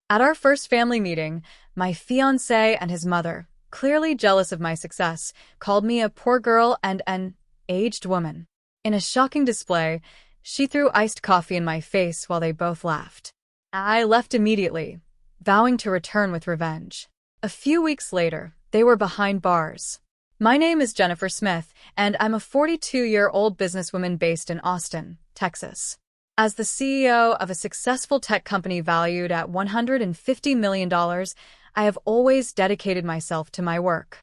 At our first family meeting, my fiancé and his mother, clearly jealous of my success, called me a poor girl and an aged woman. In a shocking display, she threw iced coffee in my face while they both laughed. I left immediately, vowing to return with revenge. A few weeks later, they were behind bars. My name is Jennifer Smith, and I'm a 42-year-old businesswoman based in Austin, Texas. As the CEO of a successful tech company valued at $150 million, I have always dedicated myself to my work.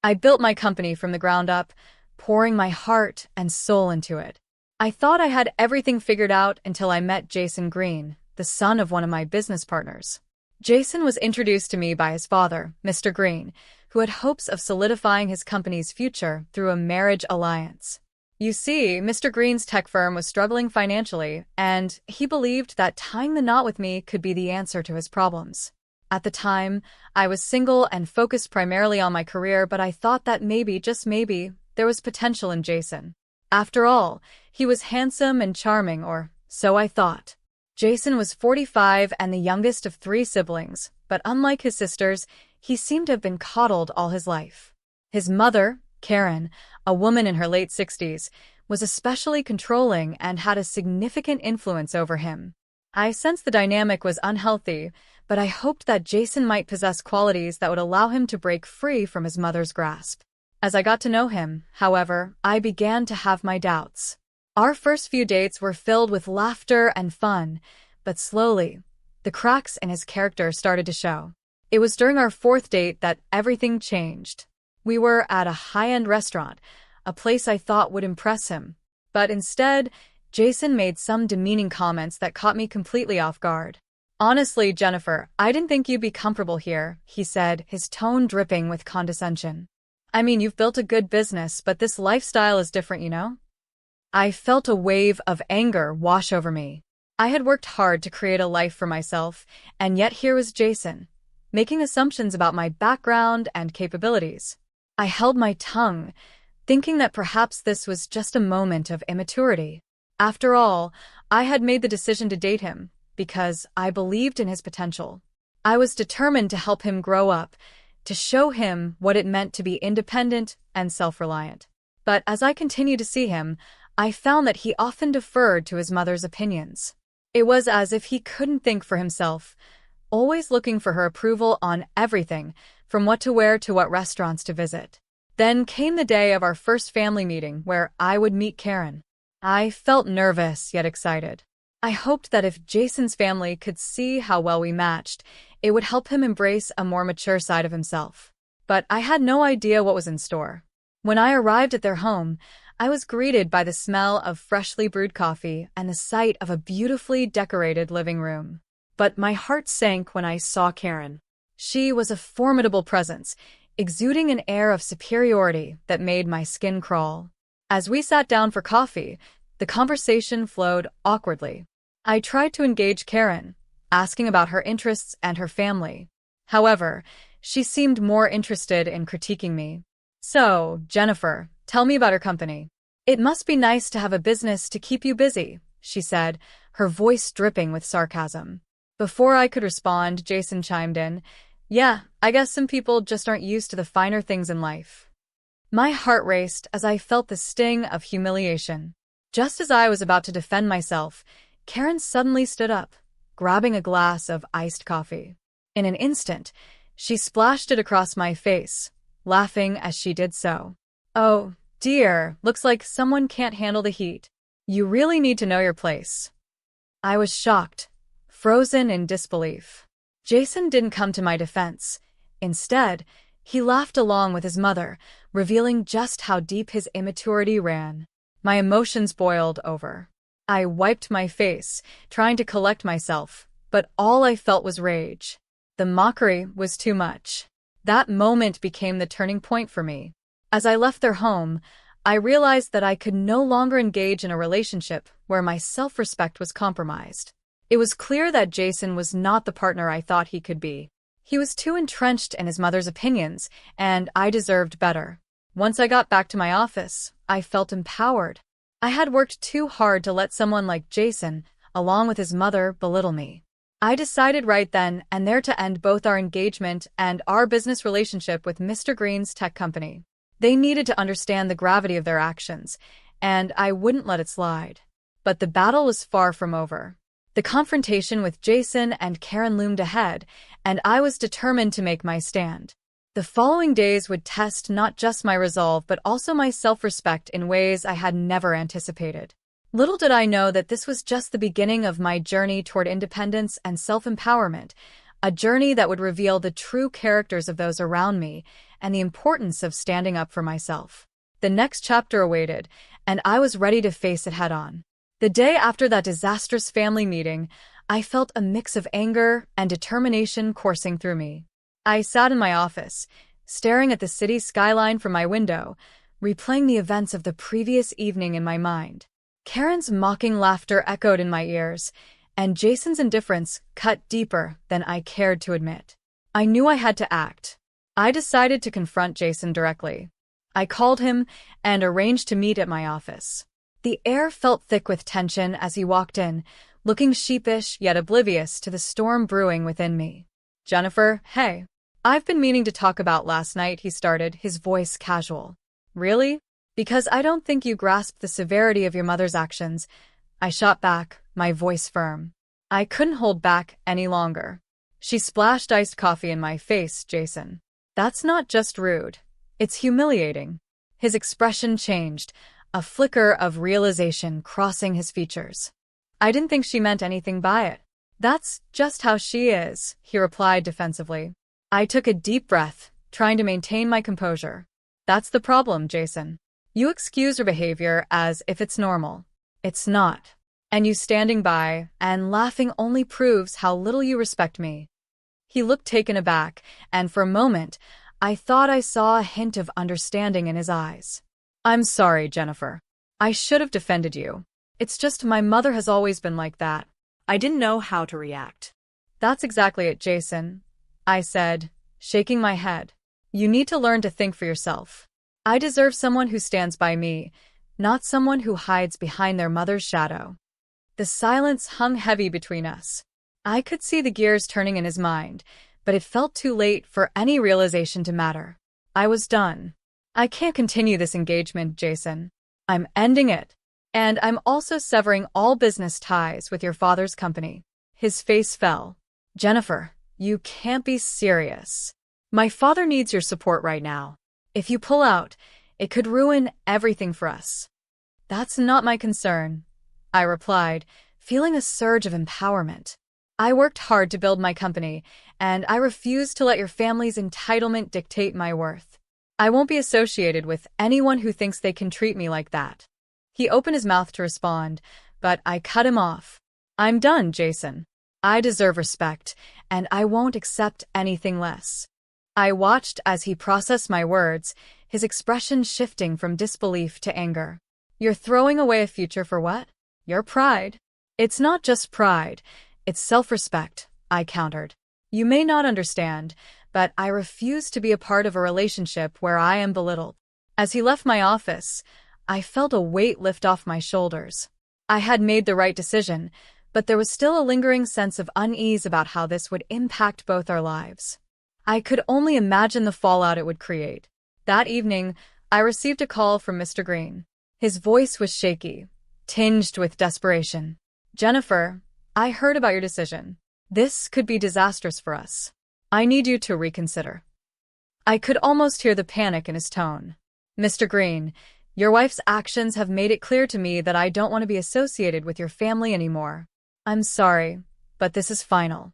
I built my company from the ground up, pouring my heart and soul into it. I thought I had everything figured out until I met Jason Green, the son of one of my business partners. Jason was introduced to me by his father, Mr. Green, who had hopes of solidifying his company's future through a marriage alliance. You see, Mr. Green's tech firm was struggling financially, and he believed that tying the knot with me could be the answer to his problems. At the time, I was single and focused primarily on my career, but I thought that maybe, just maybe, there was potential in Jason. After all, he was handsome and charming, or so I thought. Jason was 45 and the youngest of 3 siblings, but unlike his sisters, he seemed to have been coddled all his life. His mother, Karen, a woman in her late 60s, was especially controlling and had a significant influence over him. I sensed the dynamic was unhealthy, but I hoped that Jason might possess qualities that would allow him to break free from his mother's grasp. As I got to know him, however, I began to have my doubts. Our first few dates were filled with laughter and fun, but slowly, the cracks in his character started to show. It was during our 4th date that everything changed. We were at a high-end restaurant, a place I thought would impress him. But instead, Jason made some demeaning comments that caught me completely off guard. "Honestly, Jennifer, I didn't think you'd be comfortable here," he said, his tone dripping with condescension. "I mean, you've built a good business, but this lifestyle is different, you know?" I felt a wave of anger wash over me. I had worked hard to create a life for myself, and yet here was Jason, making assumptions about my background and capabilities. I held my tongue, thinking that perhaps this was just a moment of immaturity. After all, I had made the decision to date him because I believed in his potential. I was determined to help him grow up, to show him what it meant to be independent and self-reliant. But as I continued to see him, I found that he often deferred to his mother's opinions. It was as if he couldn't think for himself, always looking for her approval on everything, from what to wear to what restaurants to visit. Then came the day of our first family meeting where I would meet Karen. I felt nervous yet excited. I hoped that if Jason's family could see how well we matched, it would help him embrace a more mature side of himself. But I had no idea what was in store. When I arrived at their home, I was greeted by the smell of freshly brewed coffee and the sight of a beautifully decorated living room. But my heart sank when I saw Karen. She was a formidable presence, exuding an air of superiority that made my skin crawl. As we sat down for coffee, the conversation flowed awkwardly. I tried to engage Karen, asking about her interests and her family. However, she seemed more interested in critiquing me. "So, Jennifer, tell me about her company." "It must be nice to have a business to keep you busy," she said, her voice dripping with sarcasm. Before I could respond, Jason chimed in, "Yeah, I guess some people just aren't used to the finer things in life." My heart raced as I felt the sting of humiliation. Just as I was about to defend myself, Karen suddenly stood up, grabbing a glass of iced coffee. In an instant, she splashed it across my face, laughing as she did so. "Oh, dear, looks like someone can't handle the heat. You really need to know your place." I was shocked, frozen in disbelief. Jason didn't come to my defense. Instead, he laughed along with his mother, revealing just how deep his immaturity ran. My emotions boiled over. I wiped my face, trying to collect myself, but all I felt was rage. The mockery was too much. That moment became the turning point for me. As I left their home, I realized that I could no longer engage in a relationship where my self-respect was compromised. It was clear that Jason was not the partner I thought he could be. He was too entrenched in his mother's opinions, and I deserved better. Once I got back to my office, I felt empowered. I had worked too hard to let someone like Jason, along with his mother, belittle me. I decided right then and there to end both our engagement and our business relationship with Mr. Green's tech company. They needed to understand the gravity of their actions, and I wouldn't let it slide. But the battle was far from over. The confrontation with Jason and Karen loomed ahead, and I was determined to make my stand. The following days would test not just my resolve but also my self-respect in ways I had never anticipated. Little did I know that this was just the beginning of my journey toward independence and self-empowerment, a journey that would reveal the true characters of those around me and the importance of standing up for myself. The next chapter awaited, and I was ready to face it head-on. The day after that disastrous family meeting, I felt a mix of anger and determination coursing through me. I sat in my office, staring at the city skyline from my window, replaying the events of the previous evening in my mind. Karen's mocking laughter echoed in my ears, and Jason's indifference cut deeper than I cared to admit. I knew I had to act. I decided to confront Jason directly. I called him and arranged to meet at my office. The air felt thick with tension as he walked in, looking sheepish yet oblivious to the storm brewing within me. "Jennifer, hey. I've been meaning to talk about last night," he started, his voice casual. "Really? Because I don't think you grasp the severity of your mother's actions," I shot back, my voice firm. I couldn't hold back any longer. "She splashed iced coffee in my face, Jason. That's not just rude. It's humiliating." His expression changed, a flicker of realization crossing his features. "I didn't think she meant anything by it. That's just how she is," he replied defensively. I took a deep breath, trying to maintain my composure. "That's the problem, Jason. You excuse her behavior as if it's normal. It's not. And you standing by and laughing only proves how little you respect me." He looked taken aback, and for a moment, I thought I saw a hint of understanding in his eyes. "I'm sorry, Jennifer. I should have defended you. It's just my mother has always been like that." I didn't know how to react. "That's exactly it, Jason," I said, shaking my head. "You need to learn to think for yourself. I deserve someone who stands by me, not someone who hides behind their mother's shadow." The silence hung heavy between us. I could see the gears turning in his mind, but it felt too late for any realization to matter. I was done. "I can't continue this engagement, Jason. I'm ending it. And I'm also severing all business ties with your father's company." His face fell. "Jennifer, you can't be serious. My father needs your support right now. If you pull out, it could ruin everything for us." "That's not my concern," I replied, feeling a surge of empowerment. "I worked hard to build my company, and I refuse to let your family's entitlement dictate my worth. I won't be associated with anyone who thinks they can treat me like that." He opened his mouth to respond, but I cut him off. "I'm done, Jason. I deserve respect, and I won't accept anything less." I watched as he processed my words, his expression shifting from disbelief to anger. "You're throwing away a future for what? Your pride?" "It's not just pride, it's self-respect," I countered. "You may not understand, but I refuse to be a part of a relationship where I am belittled." As he left my office, I felt a weight lift off my shoulders. I had made the right decision, but there was still a lingering sense of unease about how this would impact both our lives. I could only imagine the fallout it would create. That evening, I received a call from Mr. Green. His voice was shaky, tinged with desperation. "Jennifer, I heard about your decision. This could be disastrous for us. I need you to reconsider." I could almost hear the panic in his tone. "Mr. Green, your wife's actions have made it clear to me that I don't want to be associated with your family anymore. I'm sorry, but this is final.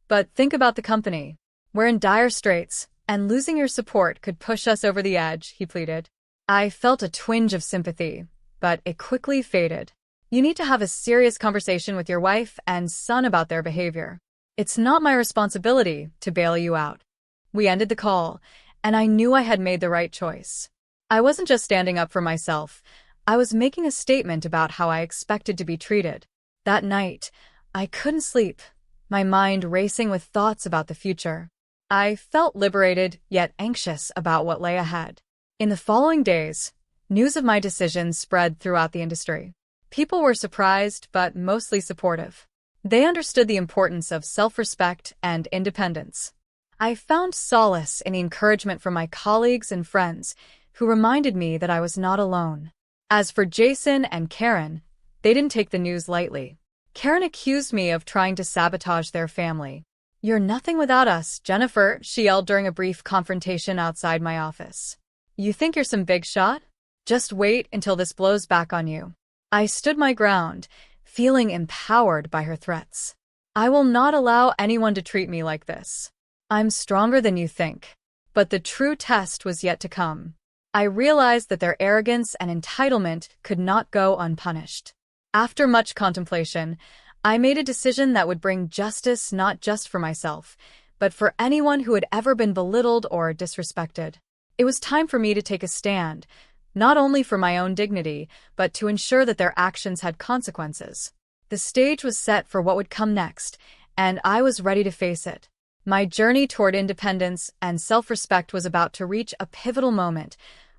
But think about the company. We're in dire straits, and losing your support could push us over the edge," he pleaded. I felt a twinge of sympathy, but it quickly faded. "You need to have a serious conversation with your wife and son about their behavior. It's not my responsibility to bail you out." We ended the call, and I knew I had made the right choice. I wasn't just standing up for myself. I was making a statement about how I expected to be treated. That night, I couldn't sleep, my mind racing with thoughts about the future. I felt liberated, yet anxious about what lay ahead. In the following days, news of my decision spread throughout the industry. People were surprised, but mostly supportive. They understood the importance of self-respect and independence. I found solace in the encouragement from my colleagues and friends, who reminded me that I was not alone. As for Jason and Karen, they didn't take the news lightly. Karen accused me of trying to sabotage their family. "You're nothing without us, Jennifer," she yelled during a brief confrontation outside my office. "You think you're some big shot? Just wait until this blows back on you." I stood my ground, feeling empowered by her threats. "I will not allow anyone to treat me like this. I'm stronger than you think." But the true test was yet to come. I realized that their arrogance and entitlement could not go unpunished. After much contemplation, I made a decision that would bring justice not just for myself, but for anyone who had ever been belittled or disrespected. It was time for me to take a stand, not only for my own dignity, but to ensure that their actions had consequences. The stage was set for what would come next, and I was ready to face it. My journey toward independence and self-respect was about to reach a pivotal moment,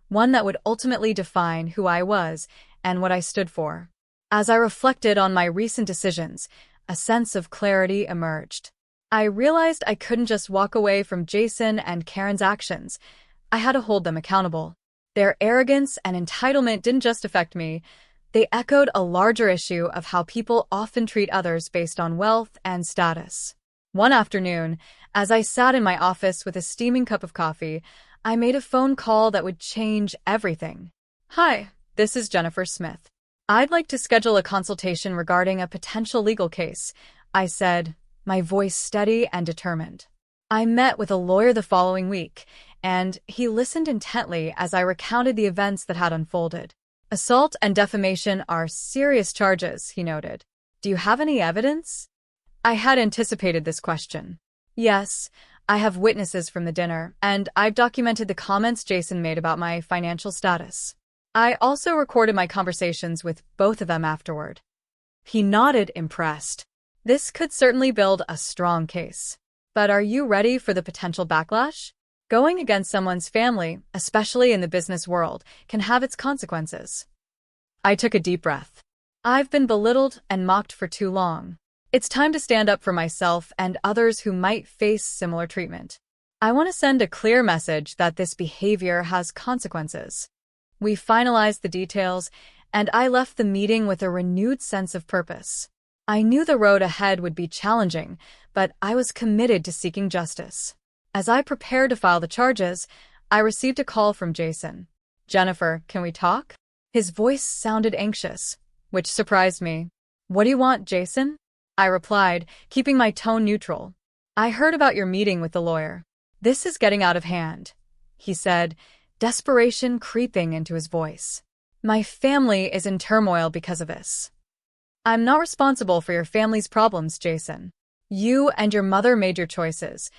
one that would ultimately define who I was and what I stood for. As I reflected on my recent decisions, a sense of clarity emerged. I realized I couldn't just walk away from Jason and Karen's actions. I had to hold them accountable. Their arrogance and entitlement didn't just affect me. They echoed a larger issue of how people often treat others based on wealth and status. One afternoon, as I sat in my office with a steaming cup of coffee, I made a phone call that would change everything. "Hi, this is Jennifer Smith. I'd like to schedule a consultation regarding a potential legal case," I said, my voice steady and determined. I met with a lawyer the following week, and he listened intently as I recounted the events that had unfolded. "Assault and defamation are serious charges," he noted. "Do you have any evidence?" I had anticipated this question. "Yes, I have witnesses from the dinner, and I've documented the comments Jason made about my financial status. I also recorded my conversations with both of them afterward." He nodded, impressed. "This could certainly build a strong case. But are you ready for the potential backlash? Going against someone's family, especially in the business world, can have its consequences." I took a deep breath. I've been belittled and mocked for too long. It's time to stand up for myself and others who might face similar treatment. I want to send a clear message that this behavior has consequences. We finalized the details, and I left the meeting with a renewed sense of purpose. I knew the road ahead would be challenging, but I was committed to seeking justice. As I prepared to file the charges, I received a call from Jason. "Jennifer, can we talk?" His voice sounded anxious, which surprised me. "What do you want, Jason?" I replied, keeping my tone neutral. "I heard about your meeting with the lawyer. This is getting out of hand," he said, desperation creeping into his voice. "My family is in turmoil because of this." "I'm not responsible for your family's problems, Jason. You and your mother made your choices,"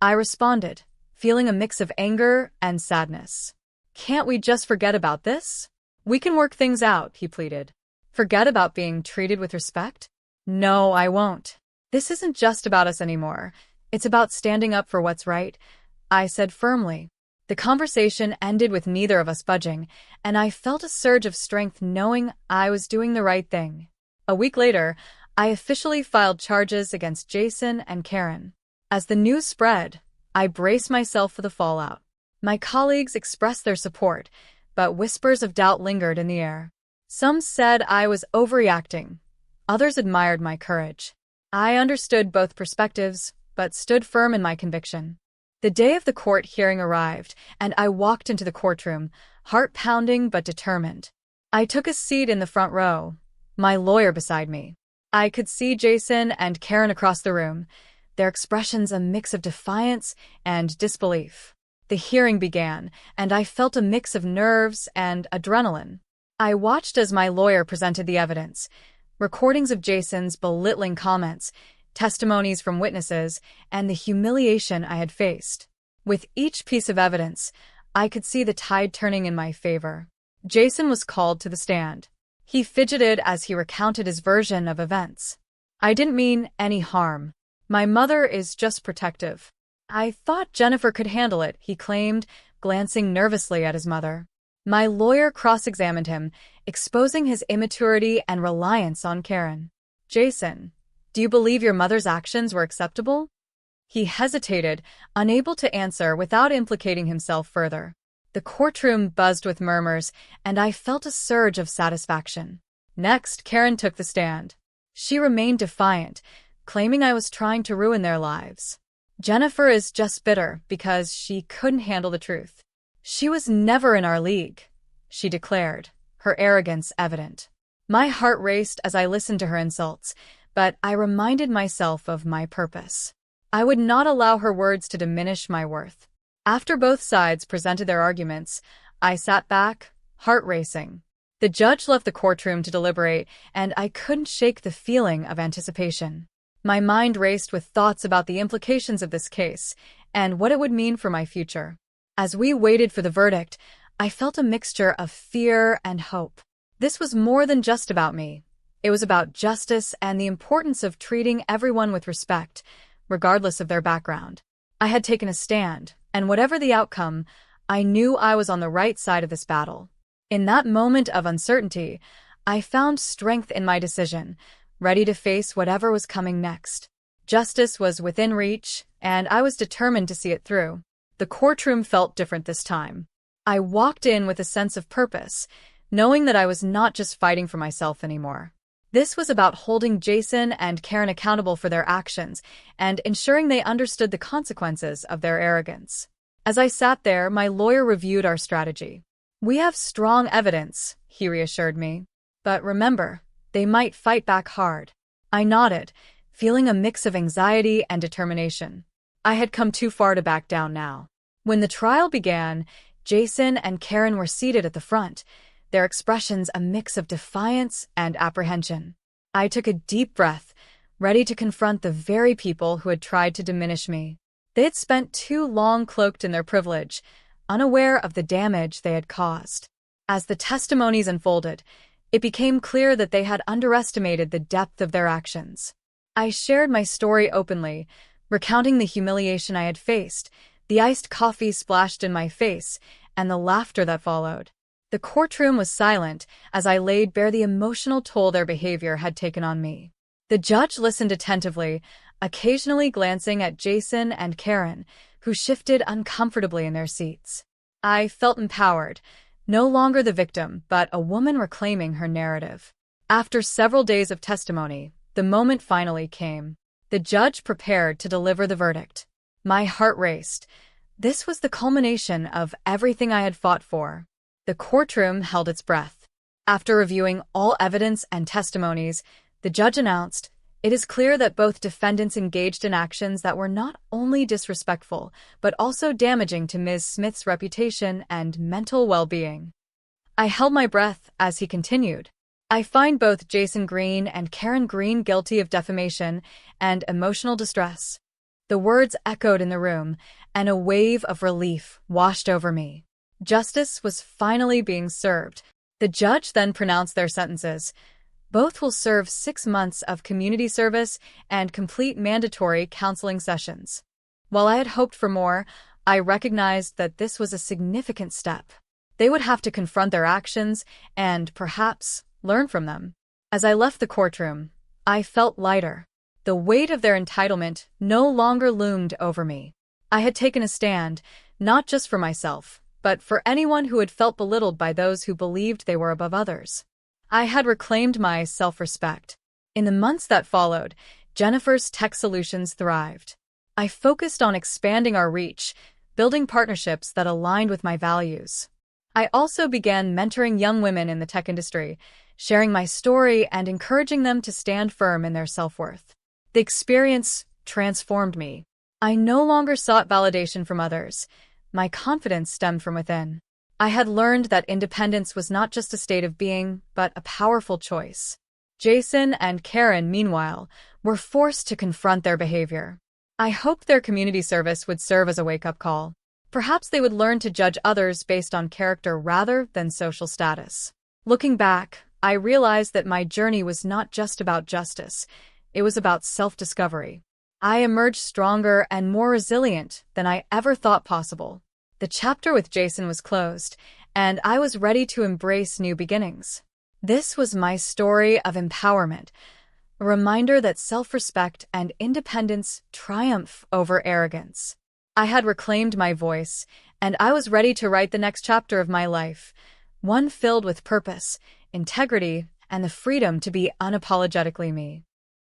I responded, feeling a mix of anger and sadness. "Can't we just forget about this? We can work things out," he pleaded. "Forget about being treated with respect?" "No, I won't. This isn't just about us anymore. It's about standing up for what's right," I said firmly. The conversation ended with neither of us budging, and I felt a surge of strength knowing I was doing the right thing. A week later, I officially filed charges against Jason and Karen. As the news spread, I braced myself for the fallout. My colleagues expressed their support, but whispers of doubt lingered in the air. Some said I was overreacting. Others admired my courage. I understood both perspectives, but stood firm in my conviction. The day of the court hearing arrived, and I walked into the courtroom, heart pounding but determined. I took a seat in the front row, my lawyer beside me. I could see Jason and Karen across the room, their expressions a mix of defiance and disbelief. The hearing began, and I felt a mix of nerves and adrenaline. I watched as my lawyer presented the evidence, recordings of Jason's belittling comments, testimonies from witnesses, and the humiliation I had faced. With each piece of evidence, I could see the tide turning in my favor. Jason was called to the stand. He fidgeted as he recounted his version of events. "I didn't mean any harm. My mother is just protective. I thought Jennifer could handle it," he claimed, glancing nervously at his mother. My lawyer cross-examined him, exposing his immaturity and reliance on Karen. "Jason, Do you believe your mother's actions were acceptable? He hesitated, unable to answer without implicating himself further. The courtroom buzzed with murmurs, and I felt a surge of satisfaction. Next, Karen took the stand. She remained defiant, claiming I was trying to ruin their lives. Jennifer is just bitter because she couldn't handle the truth. She was never in our league, she declared, her arrogance evident. My heart raced as I listened to her insults, but I reminded myself of my purpose. I would not allow her words to diminish my worth. After both sides presented their arguments, I sat back, heart racing. The judge left the courtroom to deliberate, and I couldn't shake the feeling of anticipation. My mind raced with thoughts about the implications of this case and what it would mean for my future. As we waited for the verdict, I felt a mixture of fear and hope. This was more than just about me. It was about justice and the importance of treating everyone with respect, regardless of their background. I had taken a stand, and whatever the outcome, I knew I was on the right side of this battle. In that moment of uncertainty, I found strength in my decision, ready to face whatever was coming next. Justice was within reach, and I was determined to see it through. The courtroom felt different this time. I walked in with a sense of purpose, knowing that I was not just fighting for myself anymore. This was about holding Jason and Karen accountable for their actions and ensuring they understood the consequences of their arrogance. As I sat there, my lawyer reviewed our strategy. "We have strong evidence," he reassured me. "But remember, they might fight back hard." I nodded, feeling a mix of anxiety and determination. I had come too far to back down now. When the trial began, Jason and Karen were seated at the front, their expressions a mix of defiance and apprehension. I took a deep breath, ready to confront the very people who had tried to diminish me. They had spent too long cloaked in their privilege, unaware of the damage they had caused. As the testimonies unfolded, it became clear that they had underestimated the depth of their actions. I shared my story openly, recounting the humiliation I had faced, the iced coffee splashed in my face, and the laughter that followed. The courtroom was silent as I laid bare the emotional toll their behavior had taken on me. The judge listened attentively, occasionally glancing at Jason and Karen, who shifted uncomfortably in their seats. I felt empowered, no longer the victim, but a woman reclaiming her narrative. After several days of testimony, the moment finally came. The judge prepared to deliver the verdict. My heart raced. This was the culmination of everything I had fought for. The courtroom held its breath. After reviewing all evidence and testimonies, the judge announced, "It is clear that both defendants engaged in actions that were not only disrespectful, but also damaging to Ms. Smith's reputation and mental well-being." I held my breath as he continued. "I find both Jason Green and Karen Green guilty of defamation and emotional distress." The words echoed in the room, and a wave of relief washed over me. Justice was finally being served. The judge then pronounced their sentences. Both will serve 6 months of community service and complete mandatory counseling sessions. While I had hoped for more, I recognized that this was a significant step. They would have to confront their actions and, perhaps, learn from them. As I left the courtroom, I felt lighter. The weight of their entitlement no longer loomed over me. I had taken a stand, not just for myself, but for anyone who had felt belittled by those who believed they were above others. I had reclaimed my self-respect. In the months that followed, Jennifer's tech solutions thrived. I focused on expanding our reach, building partnerships that aligned with my values. I also began mentoring young women in the tech industry, sharing my story and encouraging them to stand firm in their self-worth. The experience transformed me. I no longer sought validation from others. My confidence stemmed from within. I had learned that independence was not just a state of being, but a powerful choice. Jason and Karen, meanwhile, were forced to confront their behavior. I hoped their community service would serve as a wake-up call. Perhaps they would learn to judge others based on character rather than social status. Looking back, I realized that my journey was not just about justice. It was about self-discovery. I emerged stronger and more resilient than I ever thought possible. The chapter with Jason was closed, and I was ready to embrace new beginnings. This was my story of empowerment, a reminder that self-respect and independence triumph over arrogance. I had reclaimed my voice, and I was ready to write the next chapter of my life, one filled with purpose, integrity, and the freedom to be unapologetically me.